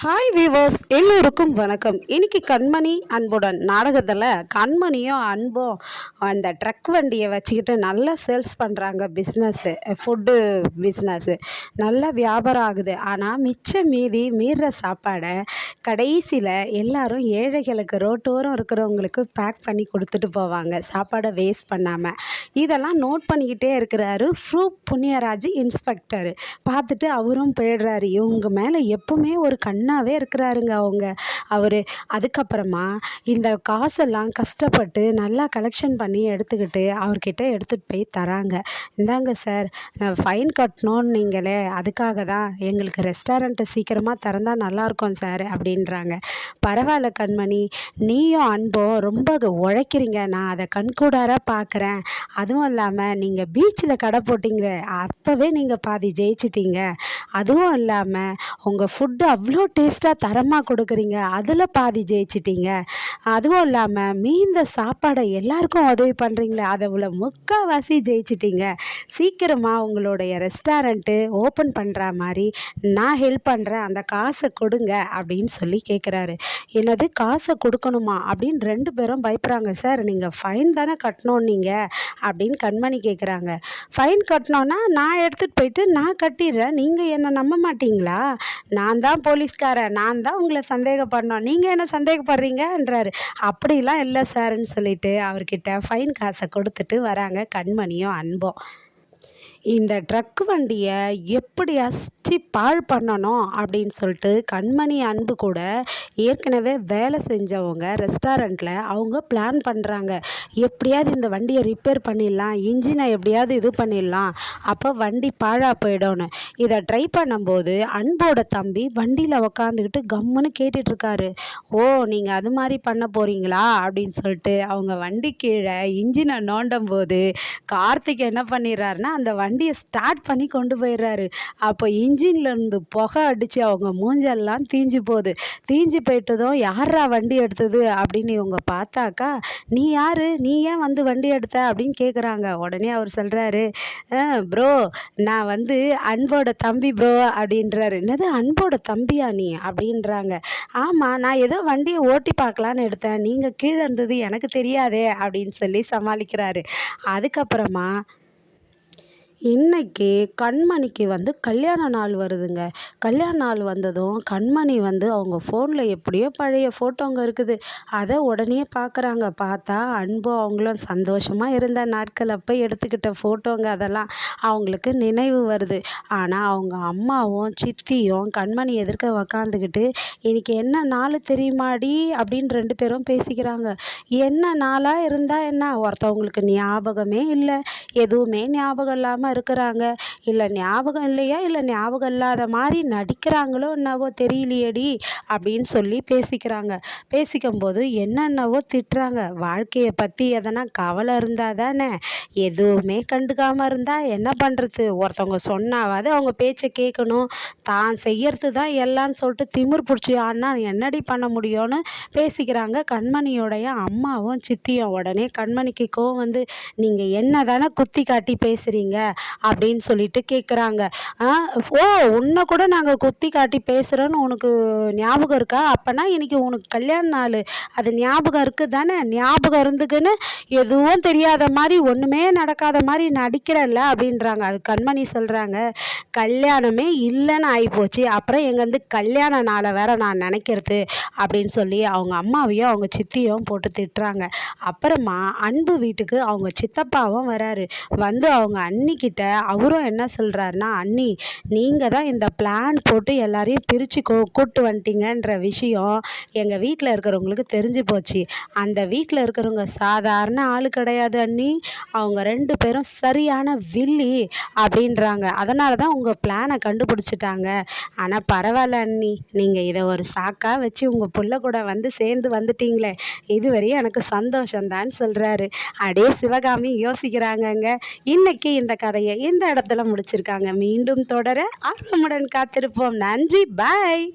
Hi viewers, எல்லோருக்கும் வணக்கம். இன்னைக்கு கண்மணி அன்புடன் நாடகத்தில் கண்மணியும் அன்பும் அந்த ட்ரக் வண்டியை வச்சுக்கிட்டு நல்லா சேல்ஸ் பண்ணுறாங்க. பிஸ்னஸ்ஸு, ஃபுட்டு பிஸ்னஸ்ஸு நல்லா வியாபாரம் ஆகுது. ஆனால் மிச்சம் மீறுற சாப்பாடை கடைசியில் எல்லாரும் ஏழைகளுக்கு, ரோட்டோரம் இருக்கிறவங்களுக்கு பேக் பண்ணி கொடுத்துட்டு போவாங்க, சாப்பாடை வேஸ்ட் பண்ணாமல். இதெல்லாம் நோட் பண்ணிக்கிட்டே இருக்கிறாரு புண்ணியராஜ் இன்ஸ்பெக்டர். பார்த்துட்டு அவரும் போயிடுறாரு. இவங்க மேலே எப்பவுமே ஒரு கண்ணாவே இருக்கிறாருங்க அவர். அதுக்கப்புறமா இந்த காசெல்லாம் கஷ்டப்பட்டு நல்லா கலெக்ஷன் பண்ணி எடுத்துக்கிட்டு அவர்கிட்ட எடுத்துகிட்டு போய் தராங்க. இந்தாங்க சார், ஃபைன் கட்டணும்னு நீங்களே, அதுக்காக தான் எங்களுக்கு ரெஸ்டாரண்ட்டை சீக்கிரமாக திறந்தால் நல்லாயிருக்கும் சார் அப்படின்றாங்க. பரவாயில்ல கண்மணி, நீயும் அன்பும் ரொம்ப உழைக்கிறீங்க, நான் அதை கண்கூடாராக பார்க்குறேன். அதுவும் இல்லாமல் நீங்கள் பீச்சில் கடை போட்டிங்களே, அப்போவே நீங்கள் பாதி ஜெயிச்சிட்டீங்க. அதுவும் இல்லாமல் உங்கள் ஃபுட்டு அவ்வளோ டேஸ்ட்டாக தரமாக கொடுக்குறீங்க, அதில் பாதி ஜெயிச்சிட்டீங்க. அதுவும் இல்லாமல் மீந்த சாப்பாடை எல்லாருக்கும் உதவி பண்ணுறீங்களே, அதை முக்கால்வாசி ஜெயிச்சிட்டீங்க. சீக்கிரமாக உங்களுடைய ரெஸ்டாரண்ட்டு ஓப்பன் பண்ணுற மாதிரி நான் ஹெல்ப் பண்ணுறேன், அந்த காசை கொடுங்க அப்படின்னு சொல்லி கேட்குறாரு. என்னது, காசை கொடுக்கணுமா அப்படின்னு ரெண்டு பேரும் பயப்படுறாங்க. சார், நீங்கள் ஃபைன் தானே கட்டணும் நீங்கள் அப்படின்னு கண்மணி கேட்குறாங்க. ஃபைன் கட்டணுன்னா நான் எடுத்துகிட்டு போயிட்டு நான் கட்டிடுறேன், நீங்கள் என்னை நம்ப மாட்டிங்களா? நான் தான் போலீஸ்காரன், நான் தான் உங்களை சந்தேகப்படணும், நீங்கள் என்ன சந்தேகப்படுறீங்கன்றாரு. அப்படிலாம் இல்லை சார்ன்னு சொல்லிட்டு அவர்கிட்ட ஃபைன் காசை கொடுத்துட்டு வராங்க கண்மணியும் அன்பும். இந்த ட்ரக் வண்டியை எப்படியாச்சு பாழ் பண்ணணும் அப்படின்னு சொல்லிட்டு கண்மணி அன்பு கூட ஏற்கனவே வேலை செஞ்சவங்க ரெஸ்டாரண்ட்டில் அவங்க பிளான் பண்ணுறாங்க. எப்படியாவது இந்த வண்டியை ரிப்பேர் பண்ணிடலாம், இன்ஜினை எப்படியாவது இது பண்ணிடலாம், அப்போ வண்டி பாழாக போயிடும்னு. இதை ட்ரை பண்ணும்போது அன்போட தம்பி வண்டியில் உக்காந்துக்கிட்டு கம்முன்னு கேட்டுட்ருக்காரு. ஓ, நீங்கள் அது மாதிரி பண்ண போகிறீங்களா அப்படின்னு சொல்லிட்டு அவங்க வண்டி கீழே இன்ஜினை நோண்டும் போது கார்த்திக் என்ன பண்ணிடுறாருன்னா அந்த வண்டியை ஸ்டார்ட் பண்ணி கொண்டு போயிடுறாரு. அப்போ இன்ஜின்லேருந்து புகை அடித்து அவங்க மூஞ்செல்லாம் தீஞ்சு போகுது. தீஞ்சு போயிட்டதும் யாரா வண்டி எடுத்தது அப்படின்னு இவங்க பார்த்தாக்கா, நீ யார், நீ ஏன் வந்து வண்டி எடுத்த அப்படின்னு கேட்குறாங்க. உடனே அவர் சொல்கிறாரு, ப்ரோ, நான் வந்து அன்போட தம்பி ப்ரோ அப்படின்றாரு. என்னது, அன்போட தம்பியா நீ அப்படின்றாங்க. ஆமாம், நான் ஏதோ வண்டியை ஓட்டி பார்க்கலான்னு எடுத்தேன், நீங்கள் கீழே இருந்தது எனக்கு தெரியாதே அப்படின்னு சொல்லி சமாளிக்கிறாரு. அதுக்கப்புறமா இன்னைக்கு கண்மணிக்கு வந்து கல்யாண நாள் வருதுங்க. கல்யாண நாள் வந்ததும் கண்மணி வந்து அவங்க ஃபோனில் எப்படியோ பழைய ஃபோட்டோங்க இருக்குது, அதை உடனே பார்க்குறாங்க. பார்த்தா அன்பும் அவங்களும் சந்தோஷமாக இருந்த நாட்கள் அப்போ எடுத்துக்கிட்ட ஃபோட்டோங்க. அதெல்லாம் அவங்களுக்கு நினைவு வருது. ஆனால் அவங்க அம்மாவும் சித்தியும் கண்மணி எதிர்க்க உக்காந்துக்கிட்டு, இன்னைக்கு என்ன நாள் தெரியுமாடி அப்படின்னு ரெண்டு பேரும் பேசிக்கிறாங்க. என்ன நாளாக இருந்தால் என்ன, ஒருத்தவங்களுக்கு ஞாபகமே இல்லை, எதுவுமே ஞாபகம் இல்லாமல் இருக்கிறாங்க, இல்லை ஞாபகம் இல்லையா, இல்லை ஞாபகம் இல்லாத மாதிரி நடிக்கிறாங்களோ என்னவோ தெரியலையேடி அப்படின்னு சொல்லி பேசிக்கிறாங்க. பேசிக்கும்போது என்னென்னவோ திட்டுறாங்க. வாழ்க்கையை பற்றி எதனா கவலை இருந்தால் தானே, எதுவுமே கண்டுக்காமல் இருந்தால் என்ன பண்ணுறது, ஒருத்தவங்க சொன்னாவது அவங்க பேச்சை கேட்கணும், தான் செய்யறது தான் எல்லான்னு சொல்லிட்டு திமிர் பிடிச்சி ஆனால் என்னடி பண்ண முடியும்னு பேசிக்கிறாங்க கண்மணியோடைய அம்மாவும் சித்தியும். உடனே கண்மணிக்கு கோவம் வந்து, நீங்கள் என்ன தானே குத்தி காட்டி பேசுகிறீங்க அப்படின்னு சொல்லிட்டு கேட்குறாங்க. ஓ, உன்னை கூட நாங்கள் குத்தி காட்டி பேசுகிறோன்னு உனக்கு ஞாபகம் இருக்கா? அப்போனா இன்னைக்கு உனக்கு கல்யாண நாள், அது ஞாபகம் இருக்குது தானே? ஞாபகம் இருந்துக்குன்னு எதுவும் தெரியாத மாதிரி, ஒன்றுமே நடக்காத மாதிரி நடிக்கிறல்ல அப்படின்றாங்க. அது கண்மணி சொல்கிறாங்க, கல்யாணமே இல்லைன்னு ஆகிப்போச்சு, அப்புறம் எங்கேருந்து கல்யாண நாளை வேற நான் நினைக்கிறது அப்படின்னு சொல்லி அவங்க அம்மாவையும் அவங்க சித்தியும் போட்டு திட்டுறாங்க. அப்புறமா அன்பு வீட்டுக்கு அவங்க சித்தப்பாவும் வராரு. வந்து அவங்க அண்ணிக்கிட்ட அவரும் என்ன சொல்கிறாருன்னா, அண்ணி, நீங்கள் தான் இந்த பிளான் போட்டு எல்லாரையும் பிரித்து கூட்டு வந்துட்டீங்கன்ற விஷயம் எங்கள் வீட்டில் இருக்கிறவங்களுக்கு தெரிஞ்சு போச்சு. அந்த வீட்டில் இருக்கிறவங்க சாதாரண ஆள் கிடையாது அண்ணி, அவங்க ரெண்டு பேரும் சரியான வில்லி அப்படின்றாங்க. அதனால தான் உங்கள் பிளானை கண்டுபிடிச்சிட்டாங்க. ஆனால் பரவாயில்ல அண்ணி, நீங்கள் இதை ஒரு சாக்காக வச்சு உங்கள் புள்ள கூட வந்து சேர்ந்து வந்துட்டீங்களே, இதுவரையும் எனக்கு சந்தோஷம்தான்னு சொல்கிறாரு. அப்படியே சிவகாமி யோசிக்கிறாங்கங்க. இன்னைக்கு இந்த கதையை இந்த இடத்துல முடிச்சிருக்காங்க. மீண்டும் தொடர ஆர்வமுடன் காத்திருப்போம். நன்றி, பாய்.